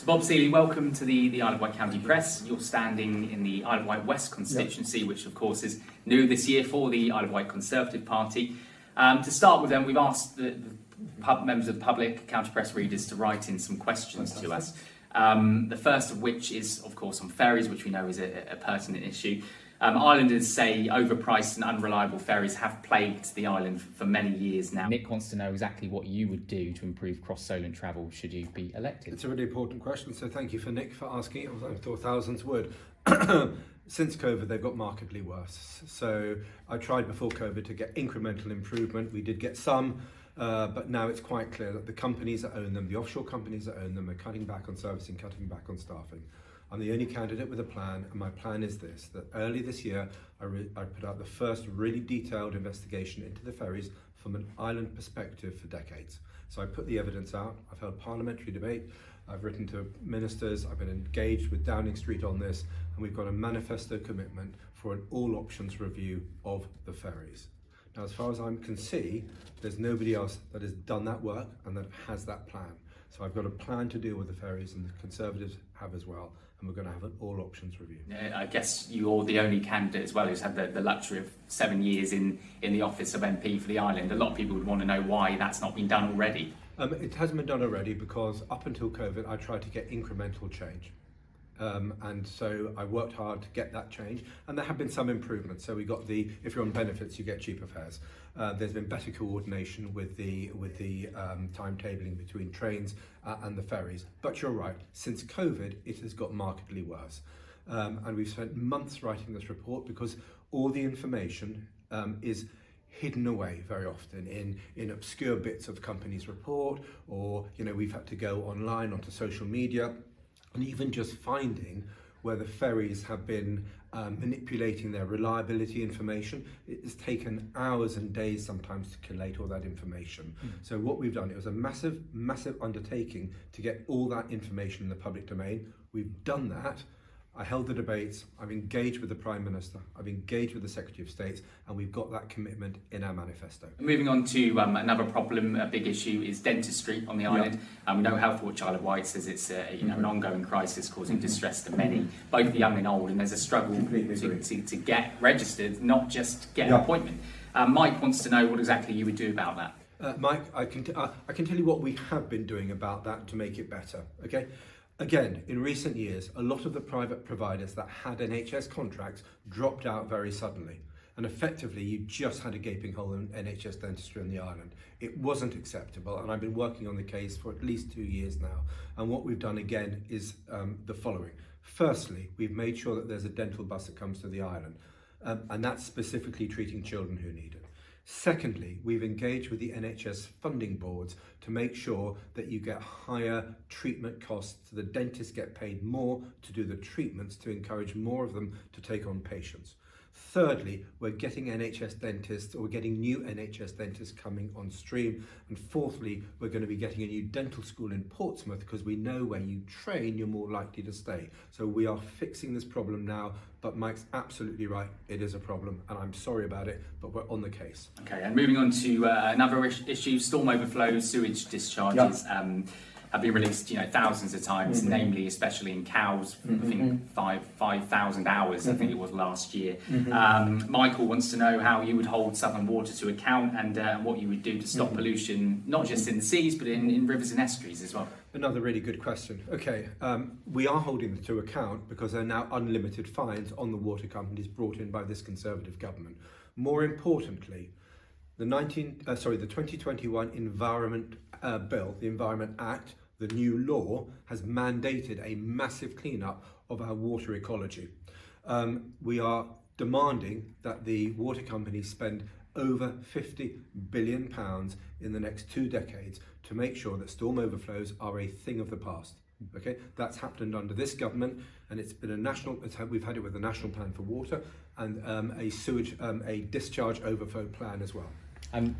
So Bob Seeley, welcome to the Isle of Wight County Press. You're standing in the Isle of Wight West constituency, which of course is new this year for the Isle of Wight Conservative Party. To start with then, we've asked the members of the public, County Press readers, to write in some questions to us. The first of which is, of course, on ferries, which we know is a pertinent issue. Islanders say overpriced and unreliable ferries have plagued the island for many years now. Nick wants to know exactly what you would do to improve cross-Solent travel should you be elected. It's a really important question, so thank you for Nick for asking it. I thought thousands would. Since COVID, they've got markedly worse. So I tried before COVID to get incremental improvement. We did get some, but now it's quite clear that the companies that own them, the offshore companies that own them, are cutting back on servicing, cutting back on staffing. I'm the only candidate with a plan, and my plan is this, that early this year, I put out the first really detailed investigation into the ferries from an island perspective for decades. So I put the evidence out, I've held parliamentary debate, I've written to ministers, I've been engaged with Downing Street on this, and we've got a manifesto commitment for an all options review of the ferries. Now, as far as I can see, there's nobody else that has done that work and that has that plan. So I've got a plan to deal with the ferries, and the Conservatives have as well, and we're going to have an all options review. I guess you're the only candidate as well who's had the luxury of 7 years in the office of MP for the island. A lot of people would want to know why that's not been done already. It hasn't been done already because up until COVID, I tried to get incremental change. And so I worked hard to get that change, and there have been some improvements. So we got if you're on benefits, you get cheaper fares. There's been better coordination with the timetabling between trains and the ferries. But you're right, since COVID, it has got markedly worse. And we've spent months writing this report because all the information is hidden away very often in obscure bits of companies' report, or we've had to go online onto social media. And even just finding where the ferries have been manipulating their reliability information, it has taken hours and days sometimes to collate all that information. So what we've done, it was a massive, massive undertaking to get all that information in the public domain. We've done that. I held the debates, I've engaged with the Prime Minister, I've engaged with the Secretary of State, and we've got that commitment in our manifesto. Moving on to another problem, a big issue, is dentistry on the island. We know Health Watch Isle of Wight says it's an ongoing crisis causing distress to many, both young and old, and there's a struggle to get registered, not just get an appointment. Mike wants to know what exactly you would do about that. Mike, I can tell you what we have been doing about that to make it better, okay? Again, in recent years, a lot of the private providers that had NHS contracts dropped out very suddenly. And effectively, you just had a gaping hole in NHS dentistry on the island. It wasn't acceptable, and I've been working on the case for at least 2 years now. And what we've done again is the following. Firstly, we've made sure that there's a dental bus that comes to the island, and that's specifically treating children who need it. Secondly, we've engaged with the NHS funding boards to make sure that you get higher treatment costs, so the dentists get paid more to do the treatments to encourage more of them to take on patients. Thirdly, we're getting NHS dentists, or we're getting new NHS dentists coming on stream. And fourthly, we're going to be getting a new dental school in Portsmouth, because we know where you train, you're more likely to stay. So we are fixing this problem now, but Mike's absolutely right, it is a problem, and I'm sorry about it, but we're on the case. Okay, and moving on to another issue, storm overflows, sewage discharges. Have been released, thousands of times, namely, especially in Cowes. I think 5,000 hours, I think it was last year. Michael wants to know how you would hold Southern Water to account, and what you would do to stop pollution, not just in the seas, but in rivers and estuaries as well. Another really good question. Okay, we are holding them to account because there are now unlimited fines on the water companies brought in by this Conservative government. More importantly, the 2021 Environment Bill, the Environment Act, the new law, has mandated a massive clean-up of our water ecology. We are demanding that the water companies spend over £50 billion in the next 2 decades to make sure that storm overflows are a thing of the past. Okay, that's happened under this government, and it's been we've had it with the National Plan for Water and a discharge overflow plan as well.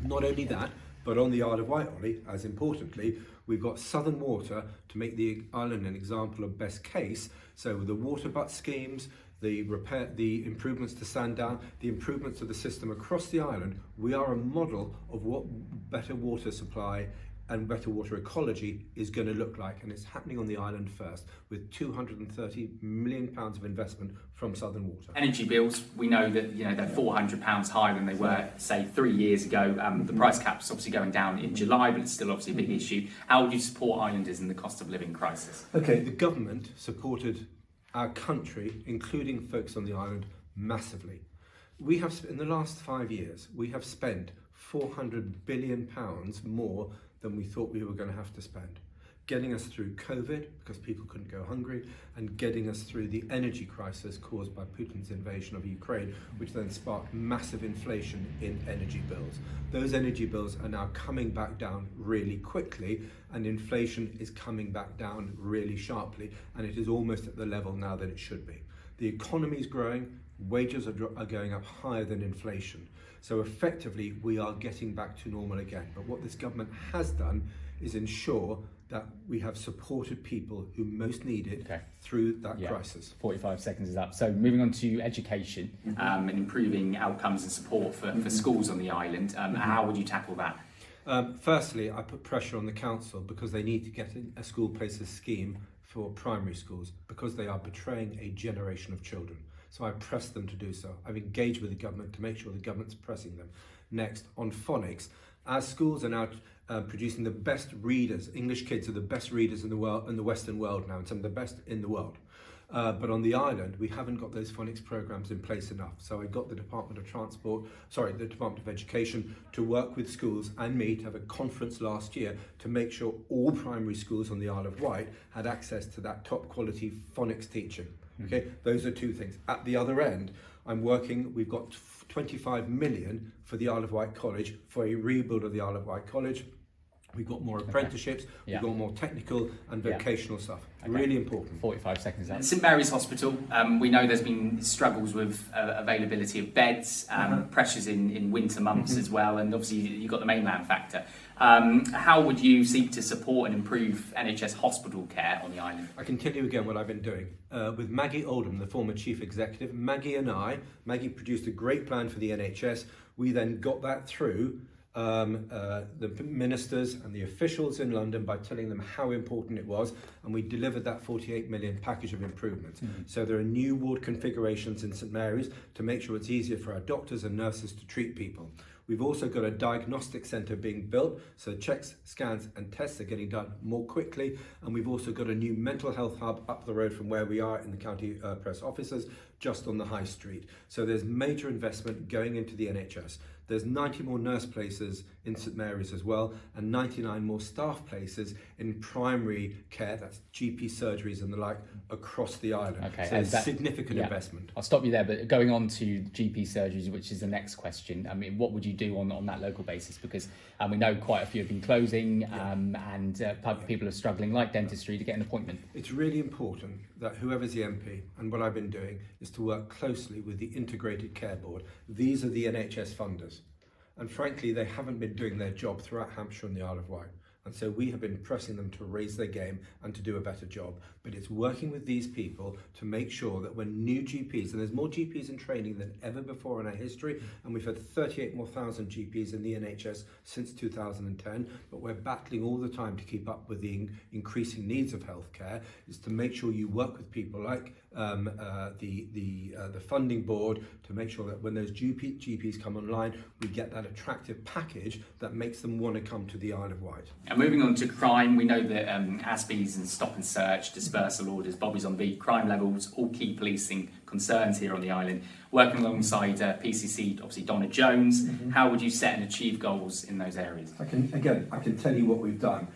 Not only that, but on the Isle of Wight, Ollie, as importantly, we've got Southern Water to make the island an example of best case. So the water butt schemes, the improvements to Sandown, the improvements to the system across the island, we are a model of what better water supply and better water ecology is going to look like, and it's happening on the island first with £230 million of investment from Southern Water. Energy bills, we know that they're £400 higher than they were, say, 3 years ago. The price cap's obviously going down in July, but it's still obviously a big issue. How would you support islanders in the cost of living crisis? Okay, the government supported our country, including folks on the island, massively. We have, in the last 5 years, we have spent £400 billion more than we thought we were going to have to spend, getting us through COVID because people couldn't go hungry, and getting us through the energy crisis caused by Putin's invasion of Ukraine, which then sparked massive inflation in energy bills. Those energy bills are now coming back down really quickly, and inflation is coming back down really sharply, and it is almost at the level now that it should be. The economy is growing, wages are going up higher than inflation. So effectively, we are getting back to normal again. But what this government has done is ensure that we have supported people who most need it through that crisis. 45 seconds is up. So moving on to education. And improving outcomes and support for schools on the island. How would you tackle that? Firstly, I put pressure on the council because they need to get a school places scheme for primary schools because they are betraying a generation of children. So I pressed them to do so. I've engaged with the government to make sure the government's pressing them. Next, on phonics, our schools are now producing the best readers. English kids are the best readers in the world, in the Western world now, and some of the best in the world. But on the island, we haven't got those phonics programs in place enough. So I got the Department of Education to work with schools and me to have a conference last year to make sure all primary schools on the Isle of Wight had access to that top quality phonics teaching. Okay, those are two things. At the other end, we've got 25 million for the Isle of Wight College, for a rebuild of the Isle of Wight College. We've got more apprenticeships, we've got more technical and vocational stuff. Really important. 45 seconds out. St Mary's Hospital, we know there's been struggles with availability of beds, pressures in winter months as well, and obviously you've got the mainland factor. How would you seek to support and improve NHS hospital care on the island? I can tell you again what I've been doing. With Maggie Oldham, the former chief executive, Maggie produced a great plan for the NHS. We then got that through the ministers and the officials in London by telling them how important it was, and we delivered that 48 million package of improvements. So there are new ward configurations in St Mary's to make sure it's easier for our doctors and nurses to treat people. We've also got a diagnostic centre being built, so checks, scans and tests are getting done more quickly, and we've also got a new mental health hub up the road from where we are in the county press offices, just on the high street. So there's major investment going into the NHS. There's 90 more nurse places in St Mary's as well, and 99 more staff places in primary care, that's GP surgeries and the like, across the island. Okay, so it's significant investment. I'll stop you there, but going on to GP surgeries, which is the next question, I mean, what would you do on that local basis? Because we know quite a few have been closing, and people are struggling, like dentistry, to get an appointment. It's really important that whoever's the MP, and what I've been doing, is to work closely with the Integrated Care Board. These are the NHS funders. And frankly, they haven't been doing their job throughout Hampshire and the Isle of Wight. And so we have been pressing them to raise their game and to do a better job. But it's working with these people to make sure that when new GPs, and there's more GPs in training than ever before in our history, and we've had 38,000 more GPs in the NHS since 2010, but we're battling all the time to keep up with the increasing needs of healthcare, is to make sure you work with people like the funding board to make sure that when those GPs come online, we get that attractive package that makes them want to come to the Isle of Wight. And moving on to crime, we know that ASBs and stop and search, dispersal orders, bobbies on beat, crime levels, all key policing concerns here on the island. Working alongside PCC, obviously Donna Jones, how would you set and achieve goals in those areas? I can tell you what we've done.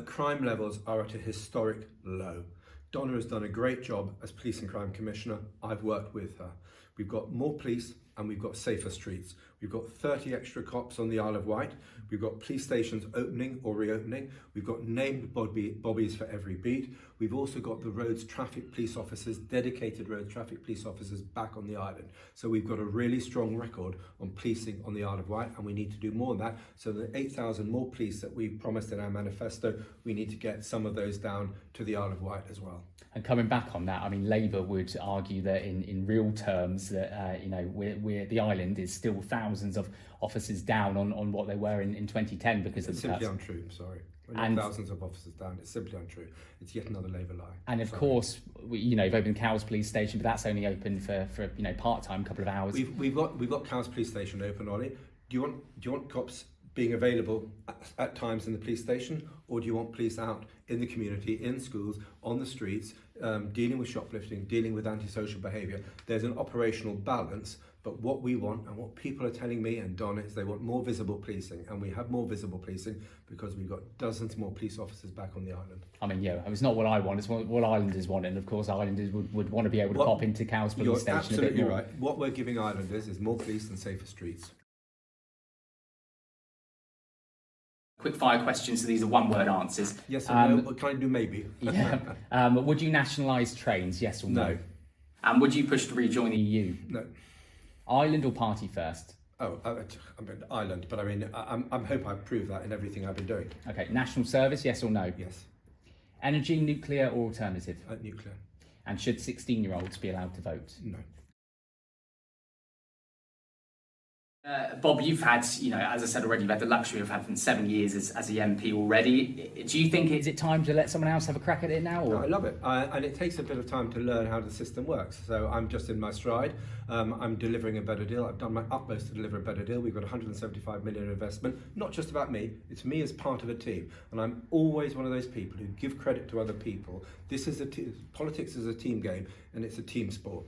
Crime levels are at a historic low. Donna has done a great job as Police and Crime Commissioner. I've worked with her. We've got more police and we've got safer streets. We've got 30 extra cops on the Isle of Wight. We've got police stations opening or reopening. We've got named bobbies for every beat. We've also got the roads traffic police officers, dedicated roads traffic police officers back on the island. So we've got a really strong record on policing on the Isle of Wight, and we need to do more of that. So the 8,000 more police that we promised in our manifesto, we need to get some of those down to the Isle of Wight as well. And coming back on that, I mean, Labour would argue that in real terms that we're the island is still thousands of officers down on what they were in 2010 because It's of the simply cuts. untrue, sorry. We're And- not thousands of officers down, it's simply untrue. It's yet another Labour lie. And of Sorry. course, you've opened Cowes Police Station, but that's only open for part-time, couple of hours. We've got Cowes Police Station open, Ollie. Do you want cops being available at times in the police station, or do you want police out in the community, in schools, on the streets, dealing with shoplifting, dealing with antisocial behaviour? There's an operational balance, but what we want and what people are telling me and Don is they want more visible policing, and we have more visible policing because we've got dozens more police officers back on the island. I mean, it's not what I want, it's what Islanders want, and of course Islanders would want to be able to pop into Cowes Police Station a bit Absolutely more. right. What we're giving Islanders is more police and safer streets. Quick fire questions, so these are one-word answers. Yes or no? What can I do? Maybe. Would you nationalise trains, yes or no? No. And would you push to rejoin the EU? No. Island or party first? Oh, I mean Ireland, but I mean I hope I've proved that in everything I've been doing. Okay, national service, yes or no? Yes. Energy, nuclear or alternative? Nuclear. And should 16-year-olds be allowed to vote? No. Bob, you've had, as I said already, you've had the luxury of having 7 years as a MP already. Do you think Is it time to let someone else have a crack at it now? Or? No, I love it, and it takes a bit of time to learn how the system works. So I'm just in my stride. I'm delivering a better deal. I've done my utmost to deliver a better deal. We've got 175 million investment. Not just about me. It's me as part of a team, and I'm always one of those people who give credit to other people. Politics is a team game, and it's a team sport.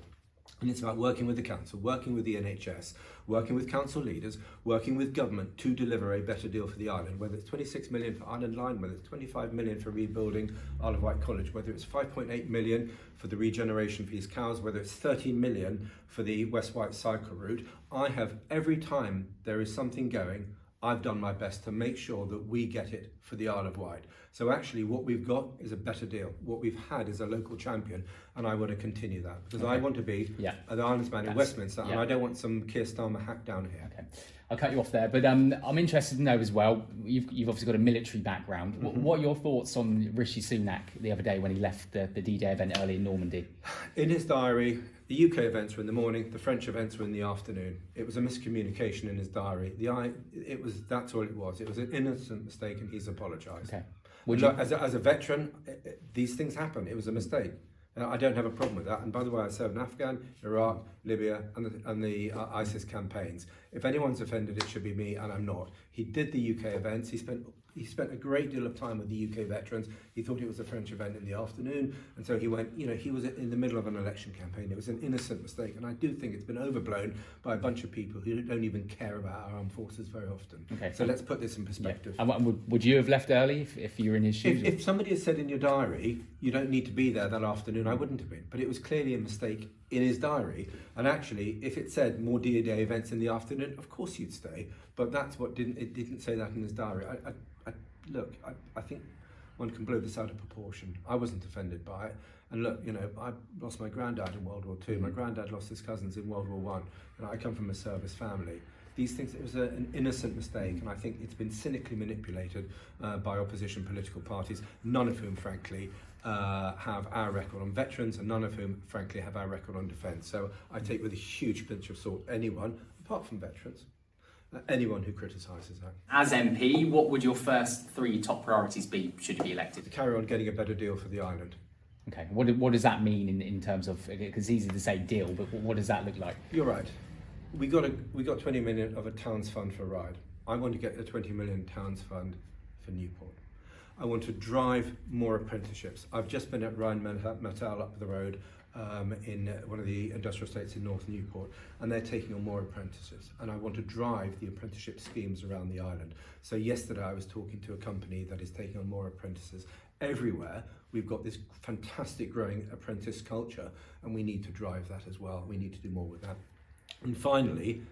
And it's about working with the council, working with the NHS, working with council leaders, working with government to deliver a better deal for the island, whether it's 26 million for Island Line, whether it's 25 million for rebuilding Isle of Wight College, whether it's 5.8 million for the regeneration for East Cowes, whether it's 13 million for the West Wight cycle route. I have, every time there is something going, I've done my best to make sure that we get it for the Isle of Wight. So actually what we've got is a better deal. What we've had is a local champion, and I want to continue that because I want to be the Islands man in Westminster, and I don't want some Keir Starmer hack down here. Okay, I'll cut you off there, but I'm interested to know as well, you've obviously got a military background. What are your thoughts on Rishi Sunak the other day when he left the D-Day event early in Normandy? In his diary, the UK events were in the morning, the French events were in the afternoon. It was a miscommunication in his diary. That's all it was. It was an innocent mistake, and he's apologised. Okay. As a veteran, these things happen. It was a mistake. I don't have a problem with that. And by the way, I served in Afghan, Iraq, Libya, and the ISIS campaigns. If anyone's offended, it should be me, and I'm not. He did the UK events. He spent a great deal of time with the UK veterans. He thought it was a French event in the afternoon, and so he went. He was in the middle of an election campaign. It was an innocent mistake, and I do think it's been overblown by a bunch of people who don't even care about our armed forces very often. Okay. So let's put this in perspective. Yeah. And would you have left early if you were in his shoes? If somebody had said in your diary, you don't need to be there that afternoon, I wouldn't have been. But it was clearly a mistake in his diary. And actually, if it said more D-Day events in the afternoon, of course you'd stay. But that's what it didn't say that in his diary. I think one can blow this out of proportion. I wasn't offended by it. And look, I lost my granddad in World War II. My granddad lost his cousins in World War I. I come from a service family. These things, it was an innocent mistake, and I think it's been cynically manipulated by opposition political parties, none of whom, frankly, have our record on veterans, and none of whom, frankly, have our record on defence. So I take with a huge pinch of salt anyone, apart from veterans, anyone who criticises that. As MP, what would your first 3 top priorities be should you be elected? To carry on getting a better deal for the island. Okay, what does that mean in terms of, because it's easy to say deal, but what does that look like? You're right. We got 20 million of a town's fund for Ryde. I want to get a 20 million town's fund for Newport. I want to drive more apprenticeships. I've just been at Rheinmetall up the road in one of the industrial estates in North Newport, and they're taking on more apprentices. And I want to drive the apprenticeship schemes around the island. So yesterday I was talking to a company that is taking on more apprentices. Everywhere we've got this fantastic growing apprentice culture, and we need to drive that as well. We need to do more with that. And finally,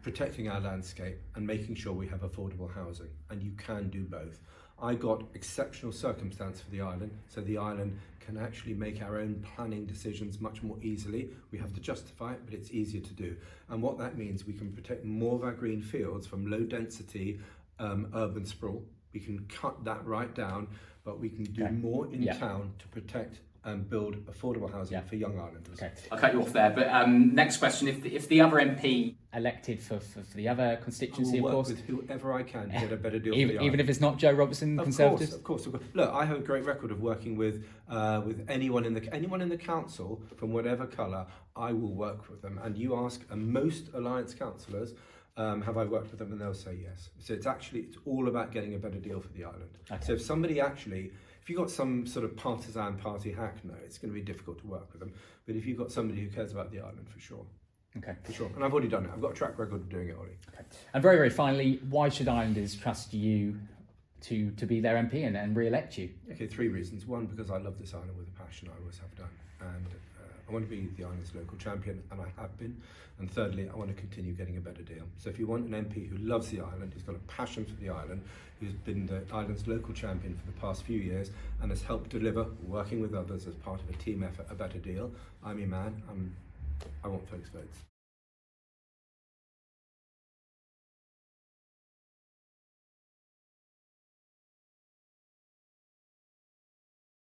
protecting our landscape and making sure we have affordable housing, and you can do both. I got exceptional circumstance for the island, so the island can actually make our own planning decisions much more easily. We have to justify it, but it's easier to do. And what that means, we can protect more of our green fields from low density urban sprawl. We can cut that right down, but we can do more in town to protect and build affordable housing for young islanders. Okay. I'll cut you off there, but next question: if the other MP Elected for the other I constituency, will of work course. with whoever I can to get a better deal for the Even island. if it's not Joe Robertson, Conservatives? Of course. Look, I have a great record of working with anyone in the council from whatever colour. I will work with them. And you ask most Alliance councillors, have I worked with them, and they'll say yes. So it's all about getting a better deal for the island. Okay. So if you've got some sort of partisan party hack, no, it's going to be difficult to work with them. But if you've got somebody who cares about the island, for sure. Okay. For sure. And I've already done it. I've got a track record of doing it, Ollie. Okay. And very, very finally, why should Islanders trust you to be their MP and re-elect you? Okay, 3 reasons. 1, because I love this island with a passion, I always have done. And I want to be the island's local champion, and I have been. And thirdly, I want to continue getting a better deal. So if you want an MP who loves the island, who's got a passion for the island, who's been the island's local champion for the past few years and has helped deliver, working with others as part of a team effort, a better deal, I'm your man. I want folks' votes.